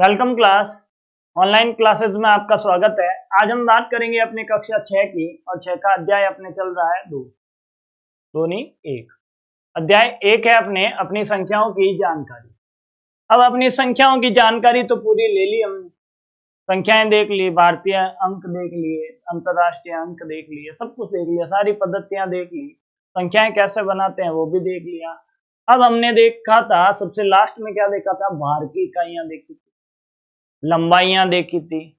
Welcome class. Online classes में आपका स्वागत है। आज हम बात करेंगे अपने कक्षा 6 की और 6 का अध्याय अपने चल रहा है दो नहीं एक। अध्याय 1 है अपनी संख्याओं की जानकारी। अब अपनी संख्याओं की जानकारी तो पूरी ले ली हमने, संख्याएं देख ली, भारतीय अंक देख लिए, अंतरराष्ट्रीय अंक देख लिए, सब कुछ देख लिया, सारी पद्धतियां देख ली, संख्याएं कैसे बनाते हैं वो भी देख लिया। अब हमने देखा था सबसे लास्ट में क्या देखा था, भार की इकाइयां देखी थी, लंबाइयां देखी थी,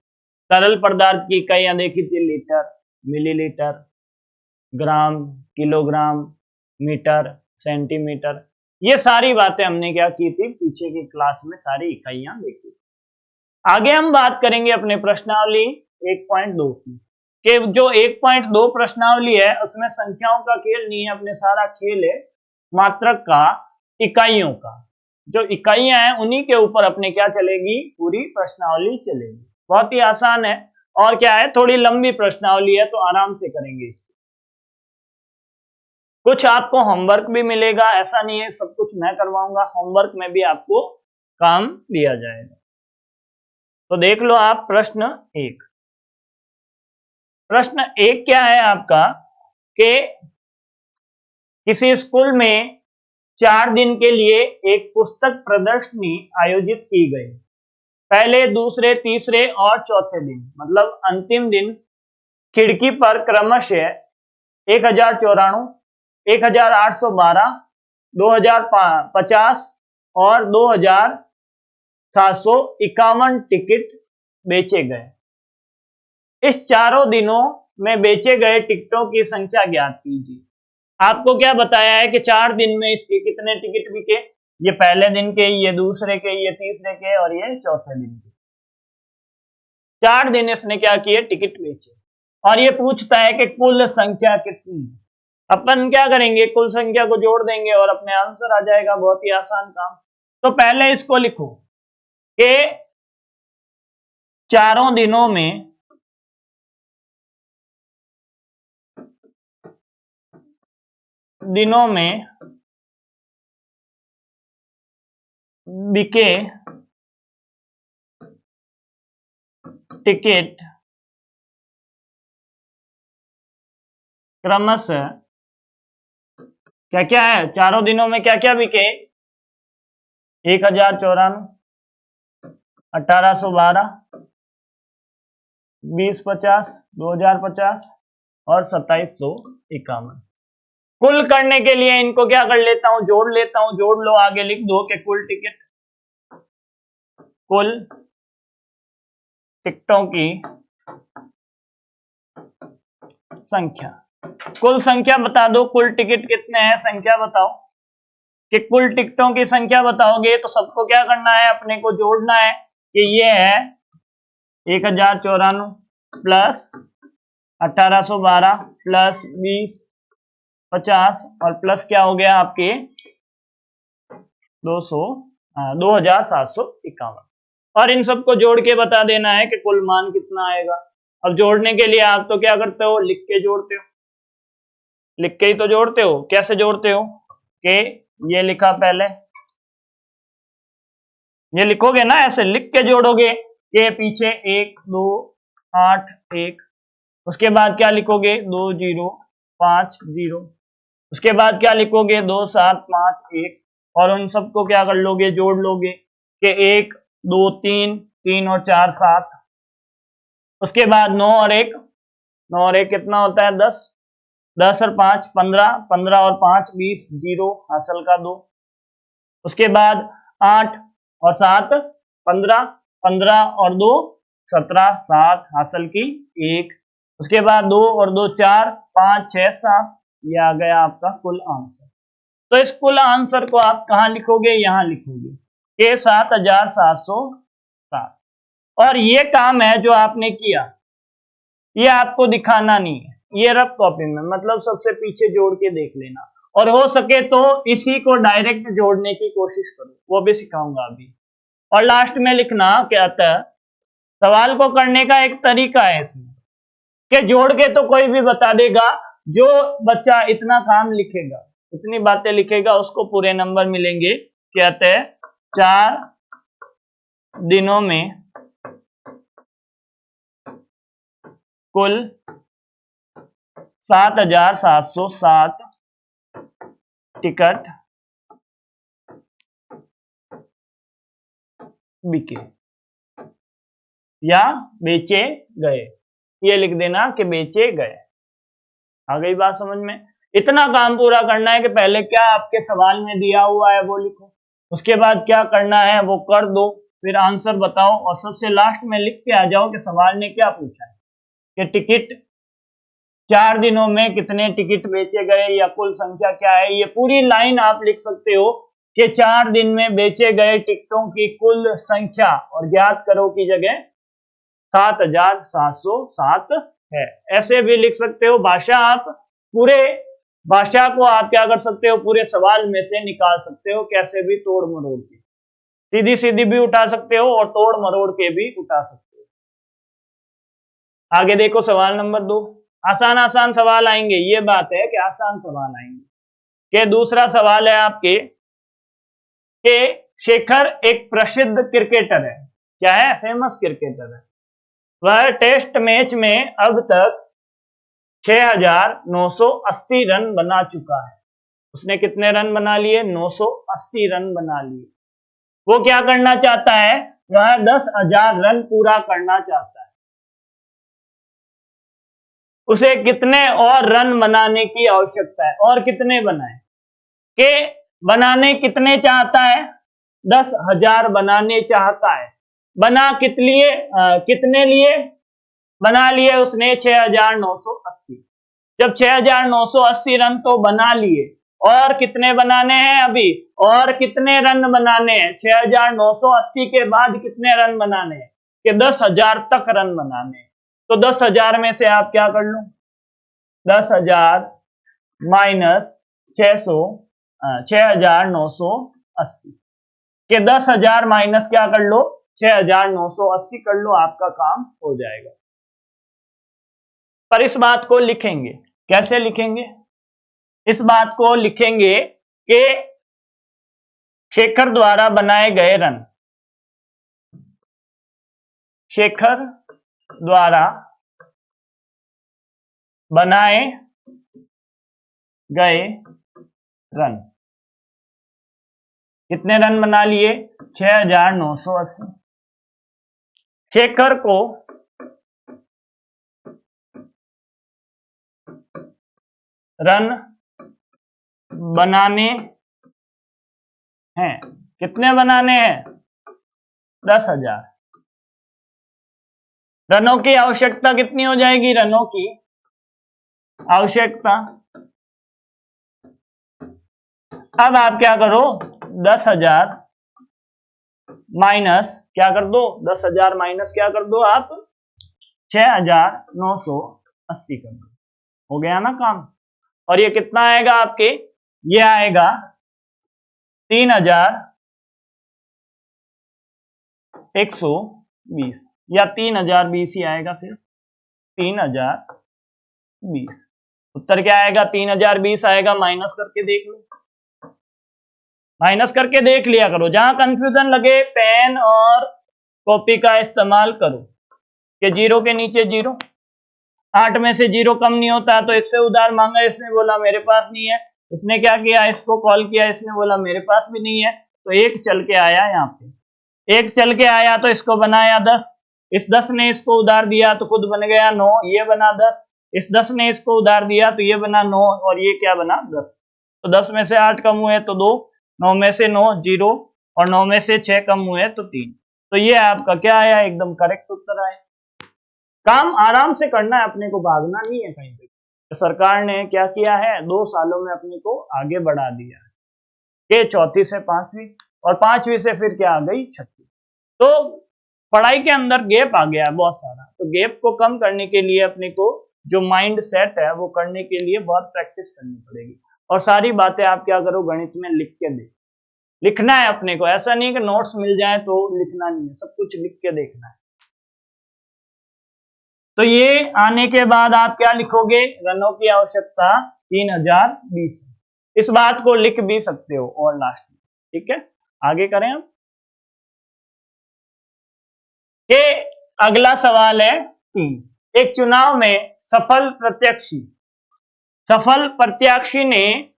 तरल पदार्थ की इकाइयां देखी थी, लीटर, मिलीलीटर, ग्राम, किलोग्राम, मीटर, सेंटीमीटर। ये सारी बातें हमने क्या की थी, पीछे की क्लास में सारी इकाइयां देखी थी। आगे हम बात करेंगे अपने प्रश्नावली 1.2 की, कि जो 1.2 प्रश्नावली है उसमें संख्याओं का खेल नहीं है, अपने सारा खेल है मात्रक का, इकाइयों का। जो इकाइयां हैं उन्हीं के ऊपर अपने क्या चलेगी, पूरी प्रश्नावली चलेगी। बहुत ही आसान है और क्या है, थोड़ी लंबी प्रश्नावली है तो आराम से करेंगे इसको। कुछ आपको होमवर्क भी मिलेगा, ऐसा नहीं है सब कुछ मैं करवाऊंगा, होमवर्क में भी आपको काम दिया जाएगा। तो देख लो आप प्रश्न 1। प्रश्न 1 क्या है आपका, कि किसी स्कूल में 4 दिन के लिए एक पुस्तक प्रदर्शनी आयोजित की गई। पहले, दूसरे, तीसरे और चौथे दिन, मतलब अंतिम दिन, खिड़की पर क्रमशः 1094, 1812, 2050 और 2751 टिकट बेचे गए। इस चारों दिनों में बेचे गए टिकटों की संख्या ज्ञात कीजिए। आपको क्या बताया है कि 4 दिन में इसके कितने टिकट बिके, ये पहले दिन के, ये दूसरे के, ये तीसरे के और ये चौथे दिन के। 4 दिन इसने क्या किए, टिकट बेचे। और ये पूछता है कि कुल संख्या कितनी है। अपन क्या करेंगे, कुल संख्या को जोड़ देंगे और अपने आंसर आ जाएगा, बहुत ही आसान काम। तो पहले इसको लिखो कि चारों दिनों में बिके टिकट क्रमशः क्या क्या है, चारों दिनों में क्या क्या बिके, 1094, 1812, 2050, 2050 और 2751। कुल करने के लिए इनको क्या कर लेता हूं, जोड़ लेता हूं, जोड़ लो, आगे लिख दो कि कुल टिकटों की संख्या। कुल संख्या बता दो, कुल टिकट कितने हैं, संख्या बताओ। कि कुल टिकटों की संख्या बताओगे तो सबको क्या करना है, अपने को जोड़ना है कि ये है 1094 प्लस 1812 प्लस 2050 और प्लस क्या हो गया आपके 2751। और इन सबको जोड़ के बता देना है कि कुल मान कितना आएगा। अब जोड़ने के लिए आप तो क्या करते हो, लिख के जोड़ते हो, लिख के ही तो जोड़ते हो। कैसे जोड़ते हो कि ये लिखा, पहले ये लिखोगे ना, ऐसे लिख के जोड़ोगे के पीछे 1 2 8 1, उसके बाद क्या लिखोगे 2 0 5 0, उसके बाद क्या लिखोगे 2 7 5 1, और उन सबको क्या कर लोगे, जोड़ लोगे कि 1 2 3 3 और 4 7, उसके बाद 9 और 1, 9 और 1 कितना होता है 10, 10 और 5 15, 15 और 5 20, 0 हासिल का 2, उसके बाद 8 और 7 15, 15 और 2 17, 7 हासिल की 1, उसके बाद 2 और 2 4 5 6 7, ये आ गया आपका कुल आंसर। तो इस कुल आंसर को आप कहां लिखोगे, यहां लिखोगे के 7707। और ये काम है जो आपने किया, ये आपको दिखाना नहीं है, ये रफ कॉपी में, मतलब सबसे पीछे जोड़ के देख लेना, और हो सके तो इसी को डायरेक्ट जोड़ने की कोशिश करो, वो भी सिखाऊंगा अभी। और लास्ट में लिखना क्या आता है, सवाल को करने का एक तरीका है इसमें कि जोड़ के तो कोई भी बता देगा, जो बच्चा इतना काम लिखेगा, इतनी बातें लिखेगा, उसको पूरे नंबर मिलेंगे। कहते हैं 4 दिनों में कुल 7,707 टिकट बिके या बेचे गए। ये लिख देना कि बेचे गए। आ गई बात समझ में? इतना काम पूरा करना है कि पहले क्या आपके सवाल में दिया हुआ है वो लिखो, उसके बाद क्या करना है वो कर दो, फिर आंसर बताओ और सबसे लास्ट में लिख के आ जाओ कि सवाल ने क्या पूछा है कि टिकट 4 दिनों में कितने टिकट बेचे गए या कुल संख्या क्या है। ये पूरी लाइन आप लिख सकते हो कि 4 दिन में बेचे गए टिकटों की कुल संख्या और ज्ञात करो की जगह 7,707 है। ऐसे भी लिख सकते हो। भाषा आप पूरे भाषा को आप क्या कर सकते हो, पूरे सवाल में से निकाल सकते हो, कैसे भी तोड़ मरोड़ के, सीधी सीधी भी उठा सकते हो और तोड़ मरोड़ के भी उठा सकते हो। आगे देखो सवाल नंबर 2। आसान आसान सवाल आएंगे, ये बात है कि आसान सवाल आएंगे। कि दूसरा सवाल है आपके कि शेखर एक प्रसिद्ध क्रिकेटर है। क्या है? फेमस क्रिकेटर है। वह टेस्ट मैच में अब तक 6,980 रन बना चुका है। उसने कितने रन बना लिए? 980 रन बना लिए। वो क्या करना चाहता है? वह 10,000 रन पूरा करना चाहता है। उसे कितने और रन बनाने की आवश्यकता है? और कितने बनाए? के बनाने कितने चाहता है? 10,000 बनाने चाहता है। बना कितने लिए? बना लिए उसने 6,980। जब 6,980 रन तो बना लिए, और कितने बनाने हैं अभी? और कितने रन बनाने हैं? 6,980 के बाद कितने रन बनाने हैं? कि 10,000 तक रन बनाने हैं। तो 10,000 में से आप क्या कर लो? 10,000 माइनस 6,980 के 10,000 माइनस क्या कर लो? 6,980 कर लो, आपका काम हो जाएगा। पर इस बात को लिखेंगे, कैसे लिखेंगे? इस बात को लिखेंगे कि शेखर द्वारा बनाए गए रन, शेखर द्वारा बनाए गए रन। कितने रन बना लिए? 6,980। शेखर को रन बनाने हैं। कितने बनाने हैं? 10,000। रनों की आवश्यकता कितनी हो जाएगी? रनों की आवश्यकता, अब आप क्या करो? 10,000 माइनस क्या कर दो? 10,000 माइनस क्या कर दो आप? 6,980 कर दो। हो गया ना काम? और ये कितना आएगा आपके? ये आएगा 3,120 या 3,020 ही आएगा, सिर्फ 3,020। उत्तर क्या आएगा? 3,020 आएगा। माइनस करके देख लो, माइनस करके देख लिया करो। जहां कंफ्यूजन लगे पेन और कॉपी का इस्तेमाल करो कि 0 के नीचे 0, 8 में से 0 कम नहीं होता। तो इससे उधार मांगा, इसने बोला मेरे पास नहीं है। इसने क्या किया? इसको कॉल किया, इसने बोला मेरे पास भी नहीं है। तो 1 चल के आया, यहाँ पे 1 चल के आया तो इसको बनाया 10। इस 10 ने इसको उधार दिया तो खुद बन गया 9, ये बना 10। इस 10 ने इसको उधार दिया तो ये बना 9 और ये क्या बना? 10। तो 10 में से 8 कम हुए तो 2, 9 में से 9 0 और 9 में से 6 कम हुए तो 3। तो ये आपका क्या आया? एकदम करेक्ट उत्तर आया। काम आराम से करना है, अपने को भागना नहीं है कहीं पे। तो सरकार ने क्या किया है? 2 सालों में अपने को आगे बढ़ा दिया है कि 4वीं से 5वीं और 5वीं से फिर क्या आ गई? 6वीं। तो पढ़ाई के अंदर गैप आ गया है बहुत सारा। तो गैप को कम करने के लिए अपने को जो माइंड सेट है वो करने के लिए बहुत प्रैक्टिस करनी पड़ेगी। और सारी बातें आप क्या करो? गणित में लिख के दे, लिखना है अपने को। ऐसा नहीं कि नोट्स मिल जाए तो लिखना नहीं है, सब कुछ लिख के देखना है। तो ये आने के बाद आप क्या लिखोगे? रनों की आवश्यकता 3,020। इस बात को लिख भी सकते हो और लास्ट में। ठीक है, आगे करें अब। कि अगला सवाल है 3। एक चुनाव में सफल प्रत्याशी ने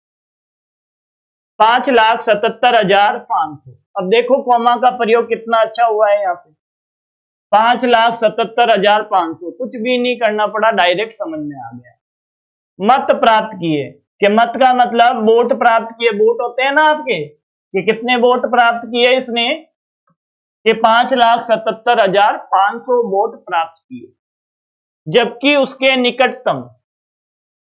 5,77,500। अब देखो कॉमा का प्रयोग कितना अच्छा हुआ है यहाँ पे, 5,77,500। कुछ भी नहीं करना पड़ा, डायरेक्ट समझ में आ गया। मत प्राप्त किए, कि मत का मतलब वोट प्राप्त किए, वोट होते हैं ना आपके, कि कितने वोट प्राप्त किए इसने, कि 5,77,500 वोट प्राप्त किए। जबकि उसके निकटतम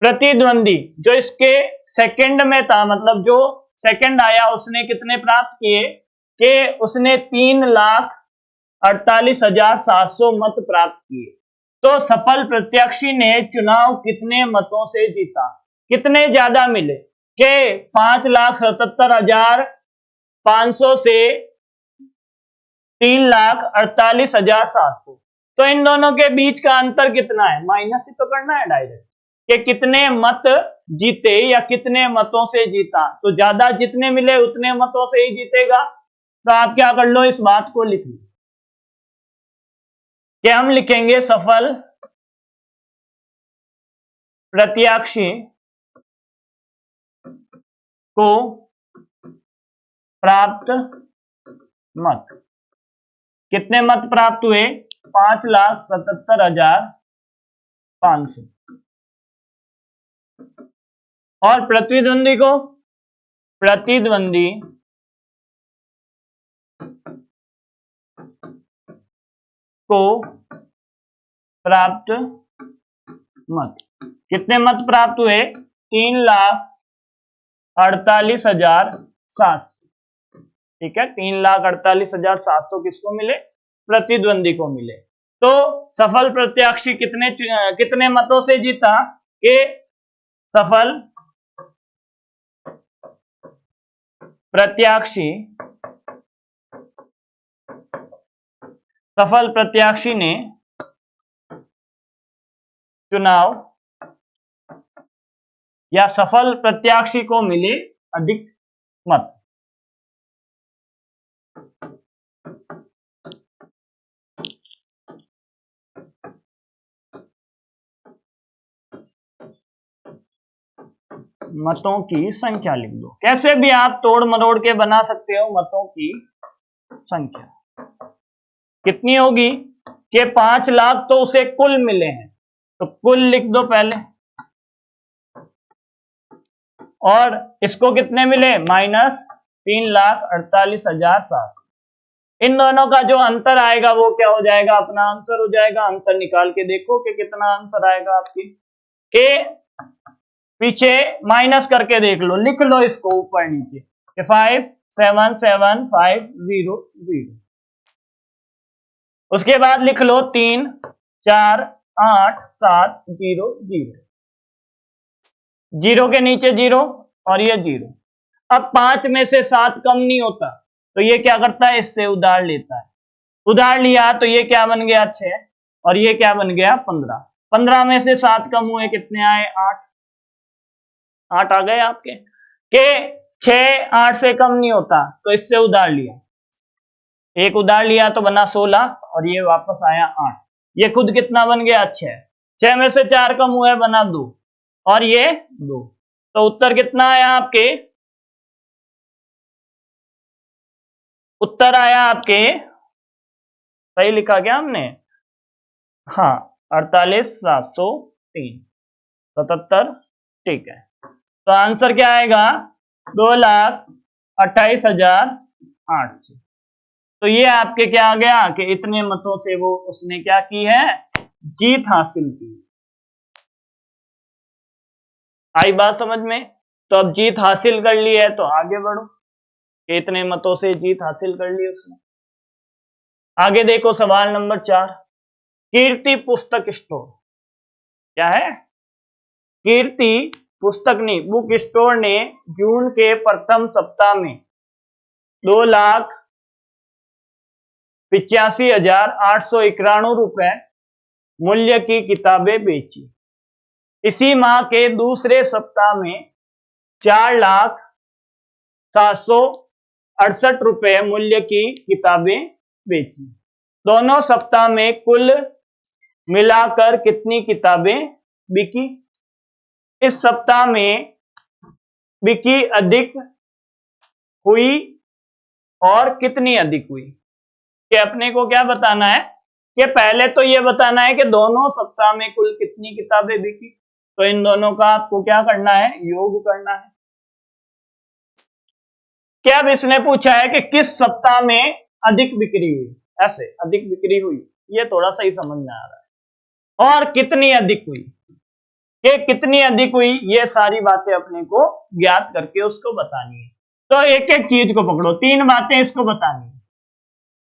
प्रतिद्वंदी जो इसके सेकंड में था, मतलब जो सेकंड आया, उसने कितने प्राप्त किए, कि उसने 3,48,700 मत प्राप्त किए। तो सफल प्रत्याशी ने चुनाव कितने मतों से जीता, कितने ज्यादा मिले, के 5,77,500 से 3,48,700। तो इन दोनों के बीच का अंतर कितना है, माइनस ही तो करना है डायरेक्ट, कि कितने मत जीते या कितने मतों से जीता। तो ज्यादा जितने मिले उतने मतों से ही जीतेगा। तो आप क्या कर लो, इस बात को लिख लो, कि हम लिखेंगे सफल प्रत्याशी को प्राप्त मत, कितने मत प्राप्त हुए, 5,77,500। और प्रतिद्वंदी को प्राप्त मत, कितने मत प्राप्त हुए, 3,48,700। ठीक है, 3,48,700 किसको मिले, प्रतिद्वंदी को मिले। तो सफल प्रत्याशी कितने मतों से जीता, कि सफल प्रत्याशी ने चुनाव, या सफल प्रत्याशी को मिले अधिक मत। मतों की संख्या लिख दो, कैसे भी आप तोड़ मरोड़ के बना सकते हो। मतों की संख्या कितनी होगी, कि 5 लाख तो उसे कुल मिले हैं, तो कुल लिख दो पहले, और इसको कितने मिले, माइनस 3,48,700। इन दोनों का जो अंतर आएगा वो क्या हो जाएगा, अपना आंसर हो जाएगा। आंसर निकाल के देखो कि कितना आंसर आएगा आपकी, के पीछे माइनस करके देख लो, लिख लो इसको ऊपर नीचे, 5,77,500। उसके बाद लिख लो 3,4,8,7,0,0। जीरो के नीचे जीरो और ये जीरो। अब 5 में से 7 कम नहीं होता, तो ये क्या करता है, इससे उधार लेता है। उधार लिया तो ये क्या बन गया, 6, और ये क्या बन गया, 15। 15 में से 7 कम हुए, कितने आए, 8 आ गए आपके, के 6 8 से कम नहीं होता, तो इससे उधार लिया, एक उधार लिया तो बना 16, और ये वापस आया 8। ये खुद कितना बन गया, 6। 6 में से 4 कम हुए, बना 2, और ये 2। तो उत्तर कितना आया आपके, उत्तर आया आपके, सही लिखा क्या हमने, हाँ, 48,703, 77। ठीक है, तो आंसर क्या आएगा, 2,28,800। तो ये आपके क्या आ गया, कि इतने मतों से वो उसने क्या की है, जीत हासिल की। आई बात समझ में। तो अब जीत हासिल कर ली है तो आगे बढ़ो, कि इतने मतों से जीत हासिल कर ली उसने। आगे देखो सवाल नंबर 4, कीर्ति पुस्तक स्टोर। क्या है, कीर्ति पुस्तक नहीं, बुक स्टोर ने जून के प्रथम सप्ताह में 2,85,891 रुपए मूल्य की किताबें बेची। इसी माह के दूसरे सप्ताह में 4,07,68 रुपए मूल्य की किताबें बेची। दोनों सप्ताह में कुल मिलाकर कितनी किताबें बिकी। इस सप्ताह में बिकी अधिक हुई और कितनी अधिक हुई। कि अपने को क्या बताना है कि पहले तो ये बताना है कि दोनों सप्ताह में कुल कितनी किताबें बिकी, तो इन दोनों का आपको क्या करना है, योग करना है। क्या अब इसने पूछा है कि किस सप्ताह में अधिक बिक्री हुई, ऐसे अधिक बिक्री हुई, ये थोड़ा सा ही समझ में आ रहा है। और कितनी अधिक हुई, कि कितनी अधिक हुई, ये सारी बातें अपने को ज्ञात करके उसको बतानी है। तो एक एक चीज को पकड़ो, 3 बातें इसको बतानी है,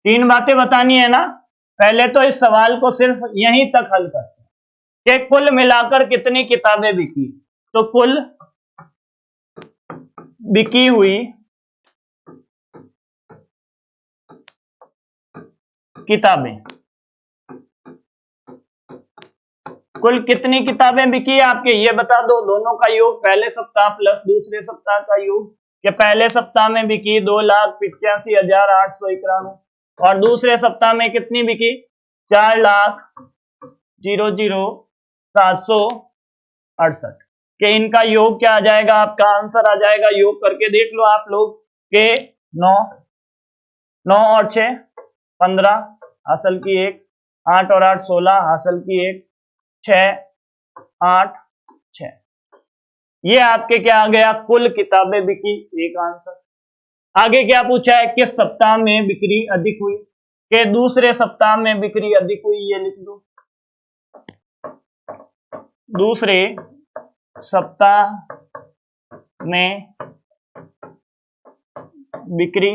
3 बातें बतानी है ना। पहले तो इस सवाल को सिर्फ यहीं तक हल करते हैं कि कुल मिलाकर कितनी किताबें बिकी। तो कुल बिकी हुई किताबें, कुल कितनी किताबें बिकी आपके, ये बता दो। दोनों का योग, पहले सप्ताह प्लस दूसरे सप्ताह का योग, कि पहले सप्ताह में बिकी 2,85,891 और दूसरे सप्ताह में कितनी बिकी 4,00,00768। कि इनका योग क्या आ जाएगा, आपका आंसर आ जाएगा, योग करके देख लो आप लोग के 9 और 6 15 हासिल की 1, 8 और 8 16 हासिल की 1, 6 8 6। ये आपके क्या आ गया, कुल किताबें बिकी, एक आंसर। आगे क्या पूछा है, किस सप्ताह में बिक्री अधिक हुई, कि दूसरे सप्ताह में बिक्री अधिक हुई, ये लिख दो। दूसरे सप्ताह में बिक्री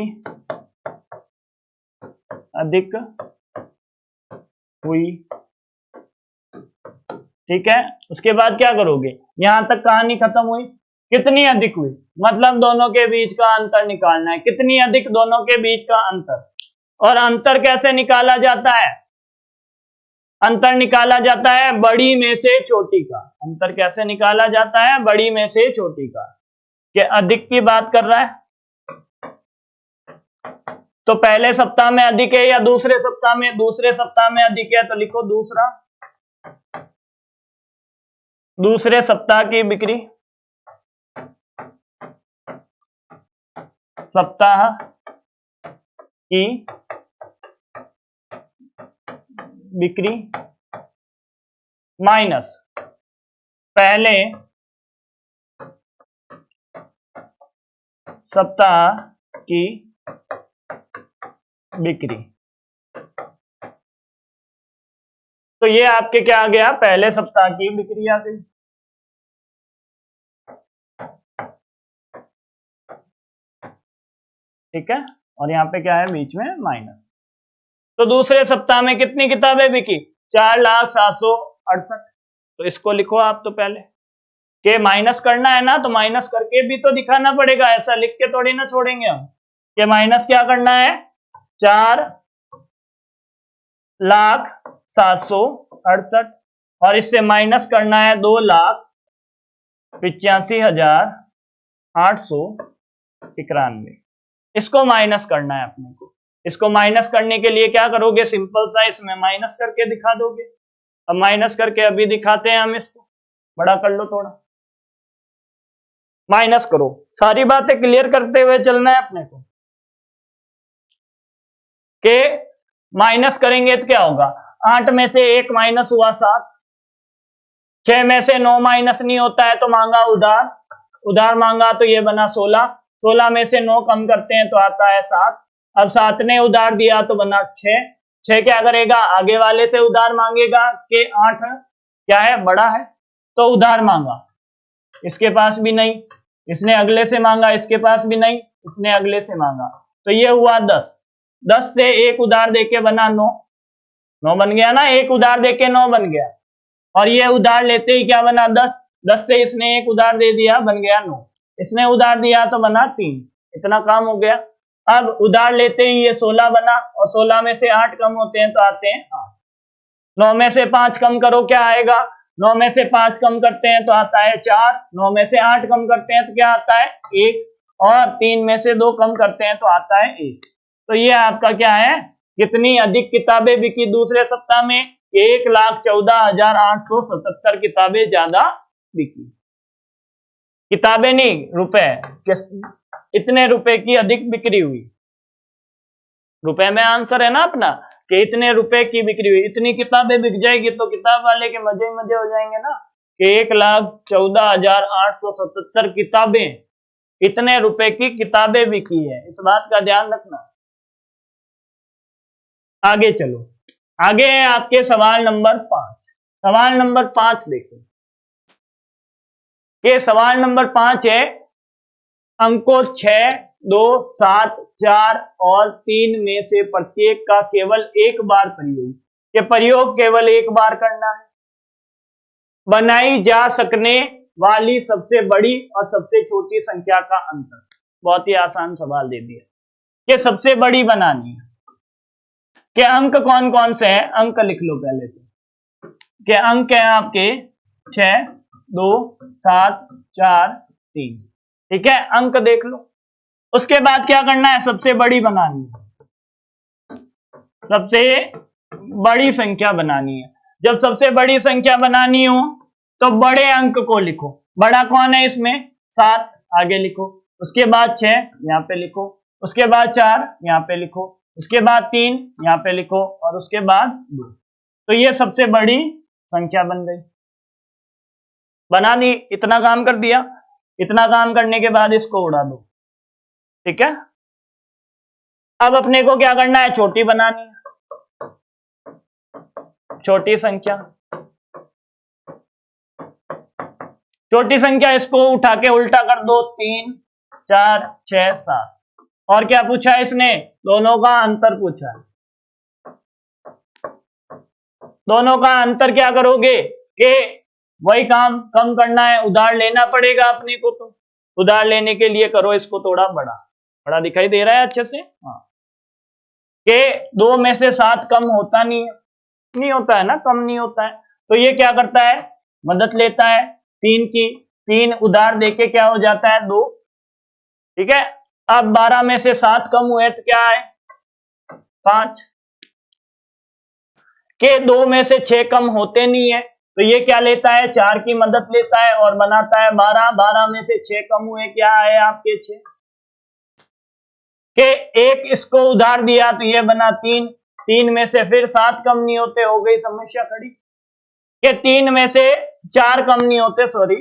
अधिक हुई, ठीक है। उसके बाद क्या करोगे, यहां तक कहानी खत्म हुई। कितनी अधिक हुई, मतलब दोनों के बीच का अंतर निकालना है। कितनी अधिक, दोनों के बीच का अंतर। और अंतर कैसे निकाला जाता है, अंतर निकाला जाता है बड़ी में से छोटी का। अंतर कैसे निकाला जाता है, बड़ी में से छोटी का। कि अधिक की बात कर रहा है, तो पहले सप्ताह में अधिक है या दूसरे सप्ताह में, दूसरे सप्ताह में अधिक है, तो लिखो दूसरा। दूसरे सप्ताह की बिक्री, सप्ताह की बिक्री माइनस पहले सप्ताह की बिक्री। तो ये आपके क्या आ गया, पहले सप्ताह की बिक्री आ गई। ठीक है, और यहां पे क्या है, बीच में माइनस। तो दूसरे सप्ताह में कितनी किताबें बिकी, 4,07,68। तो इसको लिखो आप तो पहले, के माइनस करना है ना, तो माइनस करके भी तो दिखाना पड़ेगा, ऐसा लिख के थोड़ी ना छोड़ेंगे हम। के माइनस क्या करना है, 4,07,68 और इससे माइनस करना है 2,85,891। इसको माइनस करना है अपने को। इसको माइनस करने के लिए क्या करोगे, सिंपल सा इसमें माइनस करके दिखा दोगे। अब माइनस करके अभी दिखाते हैं हम, इसको बड़ा कर लो थोड़ा, माइनस करो। सारी बातें क्लियर करते हुए चलना है अपने को। के माइनस करेंगे तो क्या होगा, 8 में से 1 माइनस हुआ 7, 6 में से 9 माइनस नहीं होता है तो मांगा उधार, उधार मांगा तो ये बना 16, 16 में से 9 कम करते हैं तो आता है 7। अब 7 ने उधार दिया तो बना 6, 6 क्या करेगा, आगे वाले से उधार मांगेगा कि 8 क्या है, बड़ा है, तो उधार मांगा, इसके पास भी नहीं, इसने अगले से मांगा, इसके पास भी नहीं, इसने अगले से मांगा, तो ये हुआ 10। 10 से 1 उधार देके बना 9, 9 बन गया ना, 1 उधार देके 9 बन गया। और ये उधार लेते ही क्या बना, 10, 10 से इसने 1 उधार दे दिया, बन गया 9, इसने उधार दिया तो बना 3, इतना काम हो गया। अब उधार लेते ही ये 16 बना, और 16 में से 8 कम होते हैं तो आते हैं 8। 9 में से 5 कम करो, क्या आएगा, 9 में से 5 कम करते हैं तो आता है 4, 9 में से 8 कम करते हैं तो क्या आता है 1, और 3 में से 2 कम करते हैं तो आता है 1। तो ये आपका क्या है, कितनी अधिक किताबें बिकी दूसरे सप्ताह में? 1,14,877 किताबें ज्यादा बिकी। किताबें नहीं, रुपए, इतने रुपए की अधिक बिक्री हुई। रुपए में आंसर है ना अपना कि इतने रुपए की बिक्री हुई। इतनी किताबें बिक जाएगी तो किताब वाले के मजे ही मजे हो जाएंगे ना कि 1,14,877 किताबें, इतने रुपए की किताबें बिकी है। इस बात का ध्यान रखना। आगे चलो, आगे है आपके सवाल नंबर 5। सवाल नंबर 5 देखो, ये सवाल नंबर 5 है। अंकों 6, 2, 7, 4 और 3 में से प्रत्येक का केवल एक बार प्रयोग, ये प्रयोग केवल एक बार करना है। बनाई जा सकने वाली सबसे बड़ी और सबसे छोटी संख्या का अंतर। बहुत ही आसान सवाल दे दिया कि सबसे बड़ी बनानी है। के अंक कौन कौन से हैं? अंक लिख लो पहले तो। के अंक है आपके 6, 2, 7, 4, 3। ठीक है, अंक देख लो। उसके बाद क्या करना है? सबसे बड़ी बनानी है, सबसे बड़ी संख्या बनानी है। जब सबसे बड़ी संख्या बनानी हो तो बड़े अंक को लिखो। बड़ा कौन है इसमें? 7, आगे लिखो। उसके बाद 6 यहाँ पे लिखो, उसके बाद 4 यहाँ पे लिखो, उसके बाद 3 यहाँ पे लिखो और उसके बाद 2। तो ये सबसे बड़ी संख्या बन गई, बना दी। इतना काम कर दिया। इतना काम करने के बाद इसको उड़ा दो। ठीक है, अब अपने को क्या करना है? छोटी बनानी है, छोटी संख्या। छोटी संख्या इसको उठा के उल्टा कर दो। 3, 4, 6, 7। और क्या पूछा है इसने? दोनों का अंतर पूछा है। दोनों का अंतर क्या करोगे कि वही काम कम करना है, उधार लेना पड़ेगा अपने को। तो उधार लेने के लिए करो इसको थोड़ा बड़ा। बड़ा दिखाई दे रहा है अच्छे से? हाँ, कि 2 में से 7 कम होता नहीं है, नहीं होता है ना, कम नहीं होता है। तो ये क्या करता है? मदद लेता है 3 की। 3 उधार देके क्या हो जाता है? 2। ठीक है, अब 12 में से 7 कम हुए तो क्या है? 5। के 2 में से 6 कम होते नहीं है, तो ये क्या लेता है? 4 की मदद लेता है और बनाता है 12। 12 में से 6 कम हुए, क्या है आपके? 6। के 1 इसको उधार दिया तो ये बना 3। 3 में से फिर 7 कम नहीं होते, हो गई समस्या खड़ी। के 3 में से 4 कम नहीं होते, सॉरी,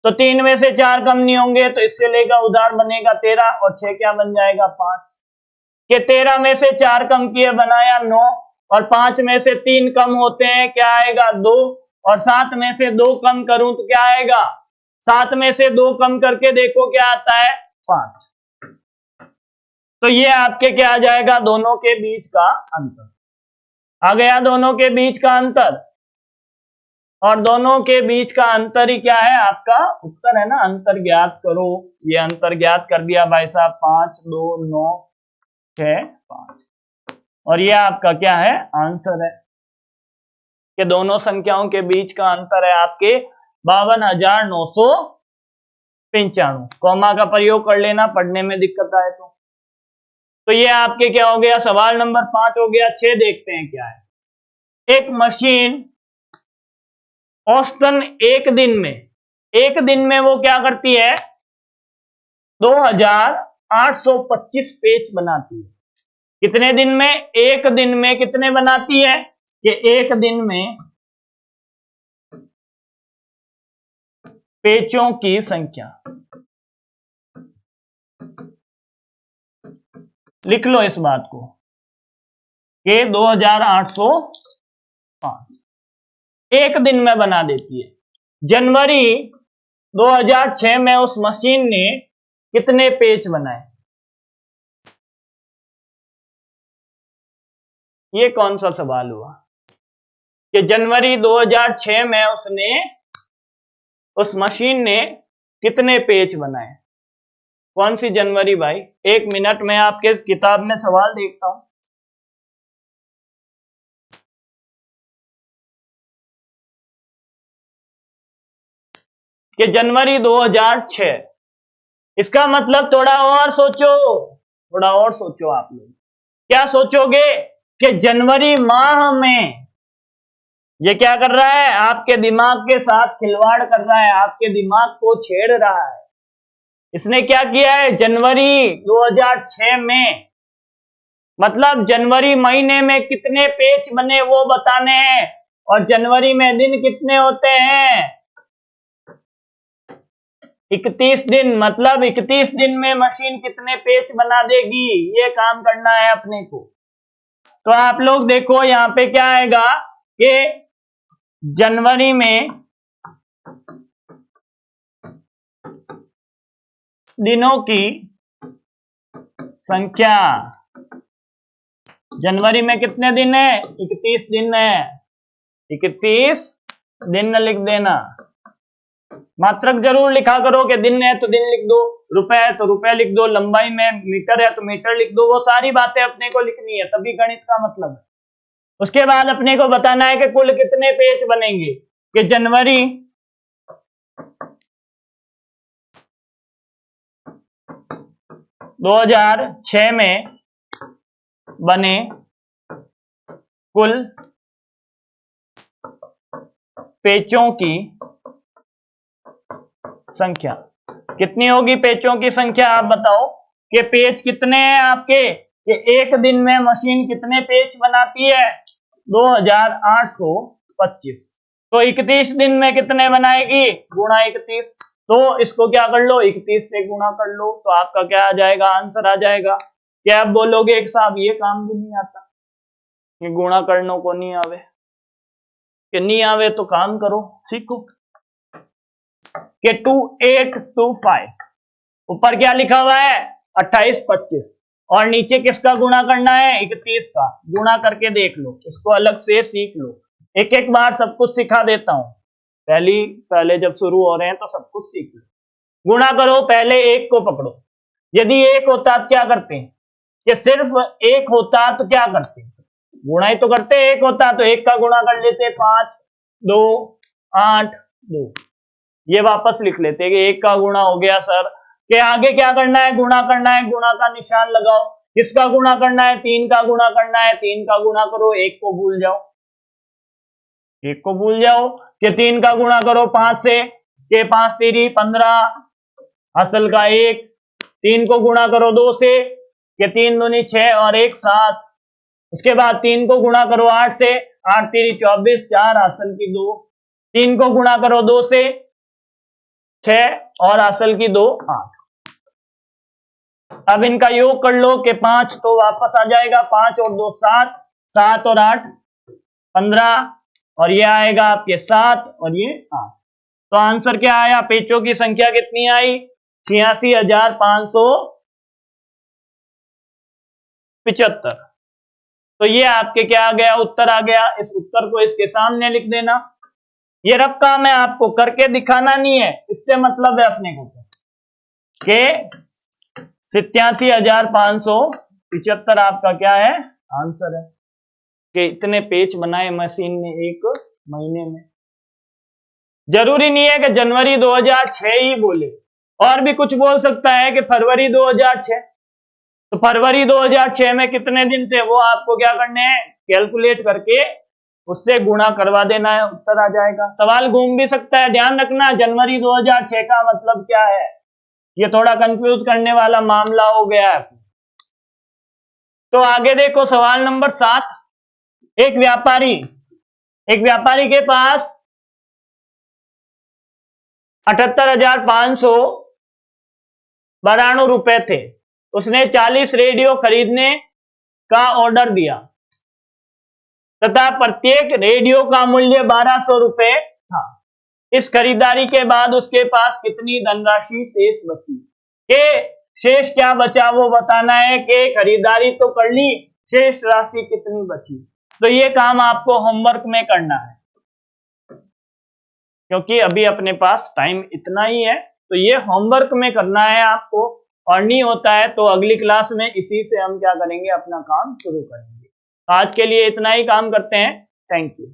तो 3 में से 4 कम नहीं होंगे तो इससे लेगा उधार, बनेगा 13 और 6 क्या बन जाएगा? 5। के 13 में से 4 कम किए, बनाया 9 और 5 में से 3 कम होते हैं, क्या आएगा? 2 और 7 में से 2 कम करूं तो क्या आएगा? 7 में से 2 कम करके देखो क्या आता है? 5। तो ये आपके क्या आ जाएगा? दोनों के बीच का अंतर आ गया। दोनों के बीच का अंतर, और दोनों के बीच का अंतर ही क्या है? आपका उत्तर है ना। अंतर ज्ञात करो। ये अंतर ज्ञात कर दिया भाई साहब। 5, 2, 9, 6, 5। और ये आपका क्या है? आंसर है कि दोनों संख्याओं के बीच का अंतर है आपके 52,995। कॉमा का प्रयोग कर लेना पढ़ने में दिक्कत आए तो ये आपके क्या हो गया? सवाल नंबर 5 हो गया। 6 देखते हैं क्या है। एक मशीन औसतन एक दिन में वो क्या करती है? 2,825 पेज बनाती है। कितने दिन में? एक दिन में कितने बनाती है? कि एक दिन में पेचों की संख्या, लिख लो इस बात को, कि 2,805 एक दिन में बना देती है। जनवरी 2006 में उस मशीन ने कितने पेज बनाए? ये कौन सा सवाल हुआ कि जनवरी 2006 में उस मशीन ने कितने पेज बनाए? कौन सी जनवरी भाई? 1 मिनट में आपके किताब में सवाल देखता हूं। कि जनवरी 2006। इसका मतलब थोड़ा और सोचो, थोड़ा और सोचो। आप लोग क्या सोचोगे कि जनवरी माह में ये क्या कर रहा है, आपके दिमाग के साथ खिलवाड़ कर रहा है, आपके दिमाग को छेड़ रहा है। इसने क्या किया है, जनवरी 2006 में, मतलब जनवरी महीने में कितने पेज बने वो बताने हैं, और जनवरी में दिन कितने होते हैं, 31 दिन, मतलब 31 दिन में मशीन कितने पेज बना देगी, ये काम करना है अपने को। तो आप लोग देखो यहां पे क्या आएगा कि जनवरी में दिनों की संख्या, जनवरी में कितने दिन है, 31 दिन है, 31 दिन लिख देना। मात्रक जरूर लिखा करो कि दिन है तो दिन लिख दो, रुपए है तो रुपए लिख दो, लंबाई में मीटर है तो मीटर लिख दो, वो सारी बातें अपने को लिखनी है, तभी गणित का मतलब है। उसके बाद अपने को बताना है कि कुल कितने पेज बनेंगे, कि जनवरी 2006 में बने कुल पेचों की संख्या कितनी होगी, पेचों की संख्या आप बताओ कि पेज कितने हैं आपके, कि एक दिन में मशीन कितने पेज बनाती है, 2825। तो 31 दिन में कितने बनाएगी, गुणा 31। तो इसको क्या कर लो, 31 से गुणा कर लो, तो आपका क्या आ जाएगा, आंसर आ जाएगा। क्या आप बोलोगे एक साहब ये काम भी नहीं आता, कि गुणा करने को नहीं आवे, कि नहीं आवे तो काम करो, सीखो, कि 2825, ऊपर क्या लिखा हुआ है 2825, और नीचे किसका गुणा करना है, 31 का। गुणा करके देख लो, इसको अलग से सीख लो, एक एक बार सब कुछ सिखा देता हूं, पहले जब शुरू हो रहे हैं तो सब कुछ सीख लो। गुणा करो, पहले एक को पकड़ो, यदि एक होता तो क्या करते हैं, कि सिर्फ एक होता तो क्या करते, गुणा ही तो करते, एक होता तो एक का गुणा कर लेते, 5 2 8 2, ये वापस लिख लेते कि एक का गुणा हो गया सर, के आगे क्या करना है, गुणा करना है, गुणा का निशान लगाओ, किसका गुणा करना है, 3 का गुणा करना है, 3 का गुणा करो, एक को भूल जाओ, एक को भूल जाओ, कि 3 का गुणा करो 5 से, के 5 3 15, असल का 1, 3 को गुणा करो 2 से, के 3 दूनी 6 और 1 7, उसके बाद 3 को गुणा करो 8 से, 8 3 24, 4 असल की 2, 3 को गुणा करो 2 से, 6 और असल की 2 8। अब इनका योग कर लो, कि 5 तो वापस आ जाएगा, 5 और 2 7, 7 और 8 15, और ये आएगा आपके 7 और ये 8। तो आंसर क्या आया, पेचों की संख्या कितनी आई, 86,575। तो ये आपके क्या आ गया, उत्तर आ गया। इस उत्तर को इसके सामने लिख देना। ये रफ काम है, आपको करके दिखाना नहीं है, इससे मतलब है अपने को कि 87,575 आपका क्या है, आंसर है, कि इतने पेज बनाए मशीन ने एक महीने में। जरूरी नहीं है कि जनवरी 2006 ही बोले, और भी कुछ बोल सकता है कि फरवरी 2006। तो फरवरी 2006 में कितने दिन थे, वो आपको क्या करने हैं, कैलकुलेट करके उससे गुणा करवा देना है, उत्तर आ जाएगा। सवाल घूम भी सकता है, ध्यान रखना, जनवरी 2006 का मतलब क्या है, ये थोड़ा कंफ्यूज करने वाला मामला हो गया है। तो आगे देखो सवाल नंबर 7। एक व्यापारी के पास 78,592 रुपए थे। उसने 40 रेडियो खरीदने का ऑर्डर दिया तथा प्रत्येक रेडियो का मूल्य 1,200 रुपए था। इस खरीदारी के बाद उसके पास कितनी धनराशि शेष बची। के शेष क्या बचा वो बताना है, कि खरीदारी तो कर ली, शेष राशि कितनी बची। तो ये काम आपको होमवर्क में करना है, क्योंकि अभी अपने पास टाइम इतना ही है, तो ये होमवर्क में करना है आपको, और नहीं होता है तो अगली क्लास में इसी से हम क्या करेंगे, अपना काम शुरू करेंगे। आज के लिए इतना ही काम करते हैं। Thank you.